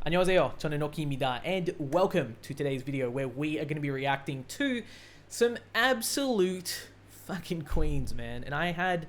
안녕하세요. 저는 Oki입니다, and welcome to today's video where we are going to be reacting to some absolute fucking queens, man. And I had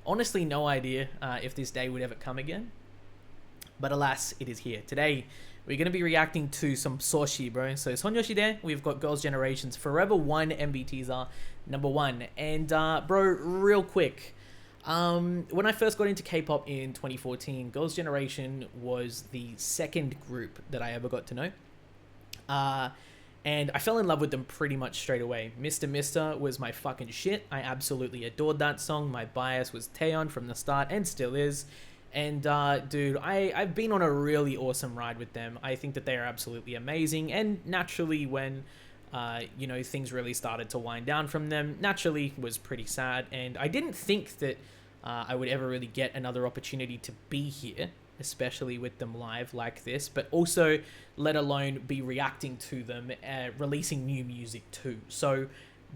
honestly no idea if this day would ever come again, but alas, it is here. Today, we're going to be reacting to some Soshi, bro. So So녀시대, we've got Girls' Generation's Forever One MBTs are number one. And bro, real quick, when I first got into K-pop in 2014, Girls' Generation was the second group that I ever got to know. And I fell in love with them pretty much straight away. Mr. was my fucking shit. I absolutely adored that song. My bias was TAEYEON from the start and still is. And dude, I've been on a really awesome ride with them. I think that they are absolutely amazing. And naturally, when you know, things really started to wind down from them, naturally was pretty sad. And I didn't think that I would ever really get another opportunity to be here, especially with them live like this, but also let alone be reacting to them, releasing new music too. So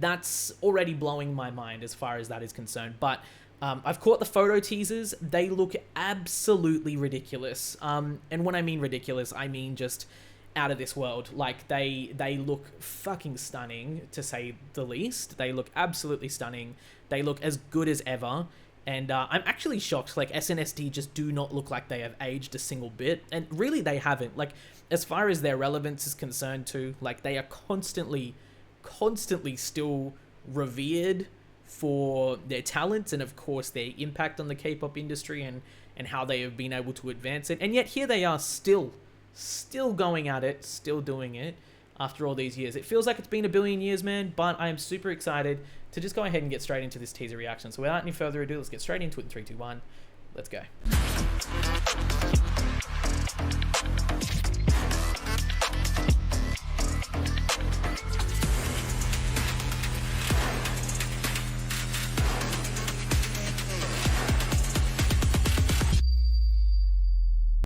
that's already blowing my mind as far as that is concerned. But I've caught the photo teasers. They look absolutely ridiculous. And when I mean ridiculous, I mean just out of this world. Like they look fucking stunning, to say the least. They look absolutely stunning. They look as good as ever. And I'm actually shocked. Like, SNSD just do not look like they have aged a single bit. And really, they haven't. Like, as far as their relevance is concerned too, like, they are constantly still revered for their talents and, of course, their impact on the K-pop industry and how they have been able to advance it. And yet, here they are still going at it, still doing it after all these years. It feels like it's been a billion years, man, but I am super excited to just go ahead and get straight into this teaser reaction. So without any further ado, let's get straight into it in 3, 2, 1. Let's go.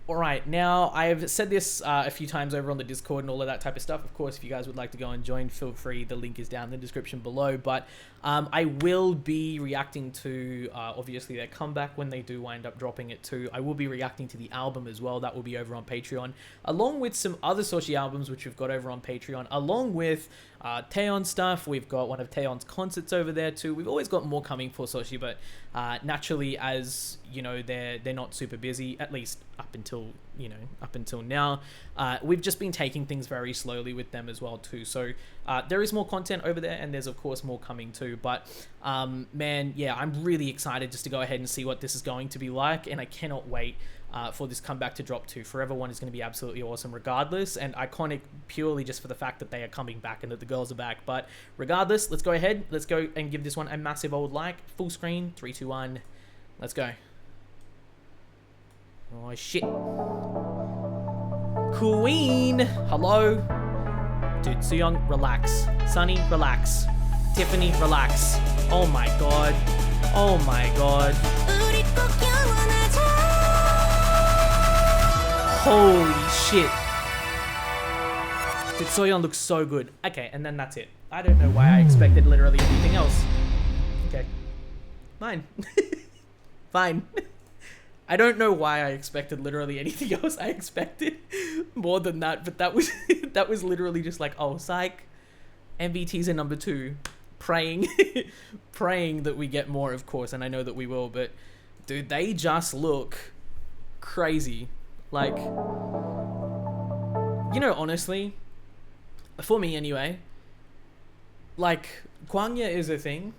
Alright, now I've said this a few times over on the Discord and all of that type of stuff. Of course, if you guys would like to go and join, feel free. The link is down in the description below. But I will be reacting to, obviously, their comeback when they do wind up dropping it too. I will be reacting to the album as well. That will be over on Patreon, along with some other Soshi albums, which we've got over on Patreon, along with TAEYEON stuff. We've got one of TAEYEON's concerts over there too. We've always got more coming for Soshi, but naturally, as you know, they're not super busy, at least up until now. We've just been taking things very slowly with them as well too. So there is more content over there, and there's of course more coming too. But man, yeah, I'm really excited just to go ahead and see what this is going to be like, and I cannot wait for this comeback to drop too. Forever One is going to be absolutely awesome regardless, and iconic purely just for the fact that they are coming back and that the girls are back. But regardless, let's go ahead, let's go and give this one a massive old like. Full screen, 3, 2, 1, let's go. Oh shit. Queen, hello. Dude, SOOYOUNG, relax. Sunny, relax. Tiffany, relax. Oh my god. Oh my god. Holy shit. Dude, SOOYOUNG looks so good. Okay, and then that's it. I don't know why I expected literally anything else. Okay. Fine. Fine. I don't know why I expected literally anything else. I expected more than that, but that was that was literally just like, oh, psych. MVTs are number 2. Praying that we get more, of course, and I know that we will, but dude, they just look crazy. Like, you know, honestly, for me anyway, like, Kwangya is a thing.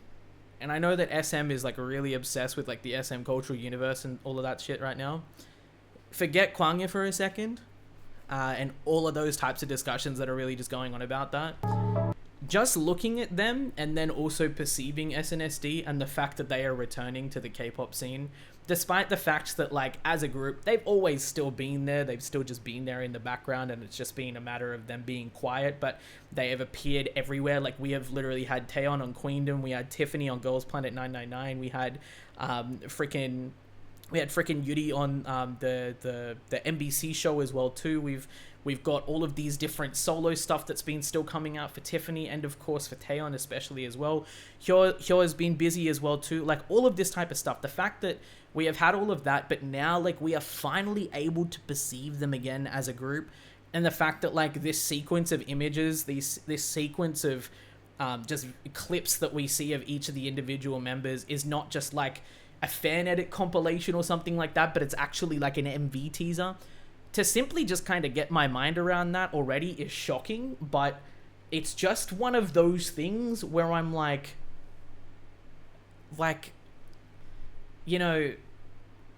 And I know that SM is like really obsessed with like the SM cultural universe and all of that shit right now. Forget Kwangya for a second, and all of those types of discussions that are really just going on about that. Just looking at them and then also perceiving SNSD and the fact that they are returning to the K-pop scene, despite the fact that, like, as a group, they've always still been there. They've still just been there in the background, and it's just been a matter of them being quiet, but they have appeared everywhere. Like, we have literally had TAEYEON on Queendom. We had Tiffany on Girls Planet 999. We had freaking We had freaking YURI on the NBC show as well too. We've got all of these different solo stuff that's been still coming out for Tiffany, and of course for Taeyeon especially as well. Hyo has been busy as well too. Like all of this type of stuff. The fact that we have had all of that, but now like we are finally able to perceive them again as a group, and the fact that like this sequence of images, this sequence of just clips that we see of each of the individual members is not just like a fan edit compilation or something like that, but it's actually like an MV teaser. To simply just kind of get my mind around that already is shocking, but it's just one of those things where I'm like, you know,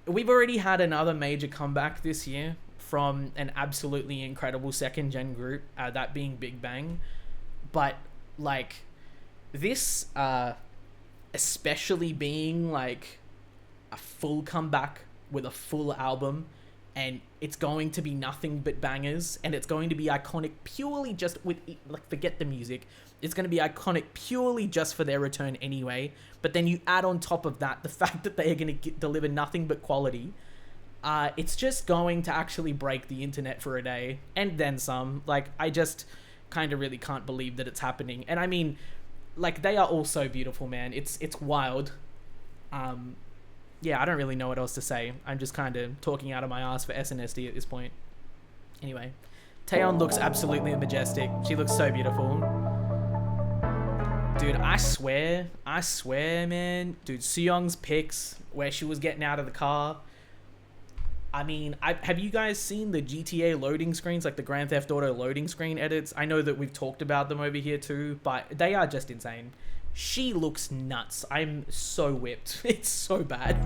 we've already had another major comeback this year from an absolutely incredible second gen group, that being Big Bang, but like this, especially being like a full comeback with a full album, and it's going to be nothing but bangers, and it's going to be iconic purely just with, like, forget the music, it's going to be iconic purely just for their return anyway. But then you add on top of that the fact that they are going to deliver nothing but quality. It's just going to actually break the internet for a day, and then some. Like, I just kind of really can't believe that it's happening. And I mean, like, they are all so beautiful, man. It's wild. Yeah, I don't really know what else to say. I'm just kind of talking out of my ass for SNSD at this point. Anyway, Taeyeon looks absolutely majestic. She looks so beautiful. Dude, I swear, man. Dude, SOOYOUNG's pics where she was getting out of the car. I mean, have you guys seen the GTA loading screens, like the Grand Theft Auto loading screen edits? I know that we've talked about them over here too, but they are just insane. She looks nuts. I'm so whipped. It's so bad.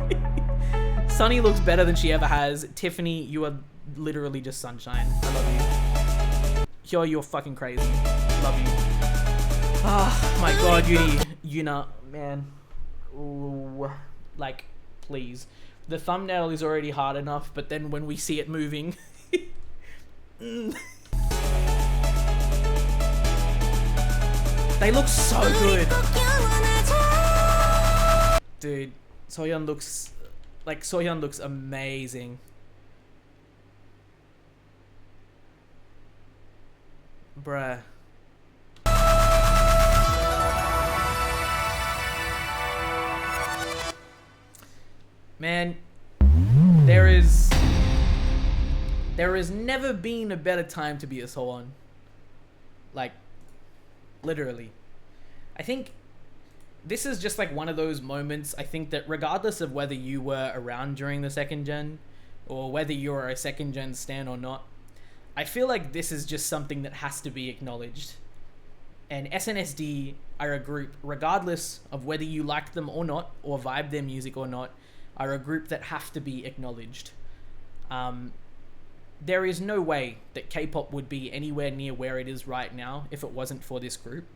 Sunny looks better than she ever has. Tiffany, you are literally just sunshine. I love you. Yo, you're fucking crazy. Love you. Ah, my god, YUNA, man. Ooh, like, please. The thumbnail is already hard enough, but then when we see it moving... They look so good. Dude, SOOYUN looks amazing. Bruh. Man, there has never been a better time to be a SOOYUN. Like, literally. I think this is just like one of those moments, I think, that regardless of whether you were around during the second gen or whether you're a second gen stan or not, I feel like this is just something that has to be acknowledged. And SNSD are a group, regardless of whether you like them or not, or vibe their music or not, are a group that have to be acknowledged. There is no way that K-pop would be anywhere near where it is right now if it wasn't for this group.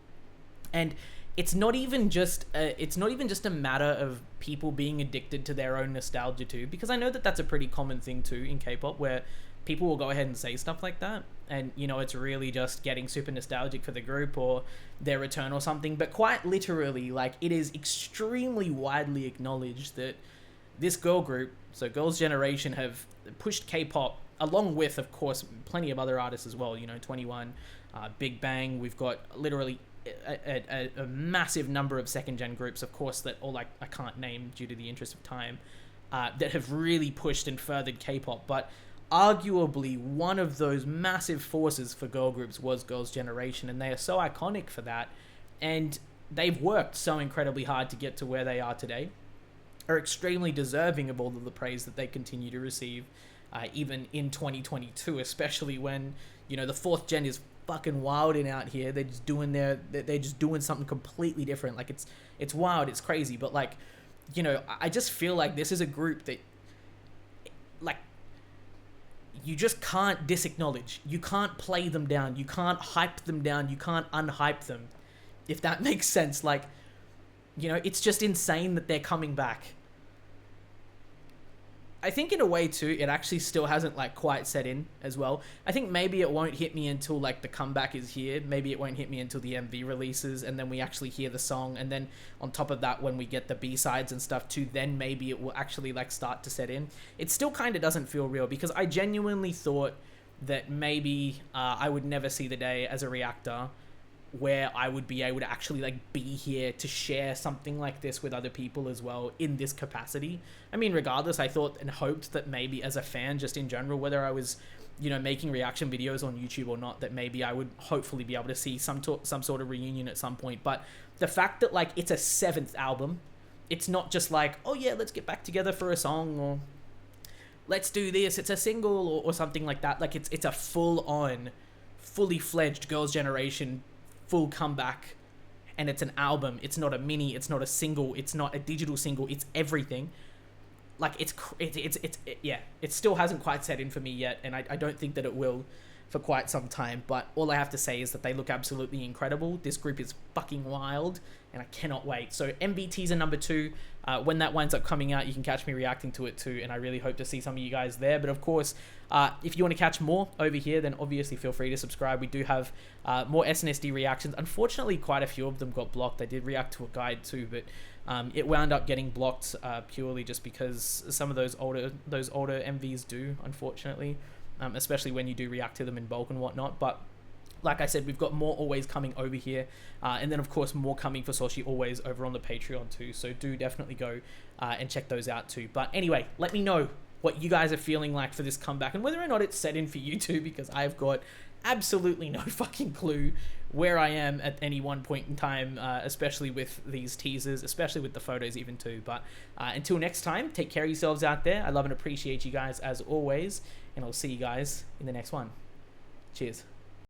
And it's not even just a matter of people being addicted to their own nostalgia too, because I know that that's a pretty common thing too in K-pop, where people will go ahead and say stuff like that, and you know, it's really just getting super nostalgic for the group or their return or something. But quite literally, like, it is extremely widely acknowledged that this girl group, so Girls' Generation, have pushed K-pop, along with, of course, plenty of other artists as well. You know, 21, Big Bang. We've got literally a massive number of second-gen groups, of course, that all, like, I can't name due to the interest of time, that have really pushed and furthered K-pop. But arguably, one of those massive forces for girl groups was Girls' Generation, and they are so iconic for that. And they've worked so incredibly hard to get to where they are today, are extremely deserving of all of the praise that they continue to receive, even in 2022, especially when, you know, the fourth gen is fucking wilding out here. They're just doing something completely different. Like, it's wild, it's crazy. But, like, you know, I just feel like this is a group that, like, you just can't disacknowledge. You can't play them down. You can't hype them down. You can't unhype them, if that makes sense. Like, you know, it's just insane that they're coming back. I think in a way too, it actually still hasn't like quite set in as well. I think maybe it won't hit me until like the comeback is here. Maybe it won't hit me until the MV releases, and then we actually hear the song, and then on top of that, when we get the B-sides and stuff too, then maybe it will actually like start to set in. It still kind of doesn't feel real, because I genuinely thought that maybe I would never see the day as a reactor where I would be able to actually like be here to share something like this with other people as well in this capacity. I mean, regardless, I thought and hoped that maybe as a fan, just in general, whether I was, you know, making reaction videos on YouTube or not, that maybe I would hopefully be able to see some sort of reunion at some point. But the fact that like it's a 7th album, it's not just like, oh yeah, let's get back together for a song, or let's do this, it's a single, or something like that. Like it's a full-on, fully fledged Girls' Generation full comeback, and it's an album. It's not a mini, it's not a single, it's not a digital single, it's everything. Like it still hasn't quite set in for me yet, and I don't think that it will for quite some time. But all I have to say is that they look absolutely incredible. This group is fucking wild, and I cannot wait. So MV teaser number 2, when that winds up coming out, you can catch me reacting to it too, and I really hope to see some of you guys there. But of course, if you want to catch more over here, then obviously feel free to subscribe. We do have more SNSD reactions. Unfortunately, quite a few of them got blocked. I did react to a guide too, but it wound up getting blocked purely just because some of those older MVs do, unfortunately, especially when you do react to them in bulk and whatnot. But like I said, we've got more always coming over here, and then of course more coming for Soshi always over on the Patreon too, so do definitely go and check those out too. But anyway, let me know what you guys are feeling like for this comeback, and whether or not it's set in for you too, because I've got absolutely no fucking clue where I am at any one point in time, especially with these teasers, especially with the photos even too. But until next time, take care of yourselves out there. I love and appreciate you guys as always, and I'll see you guys in the next one. Cheers.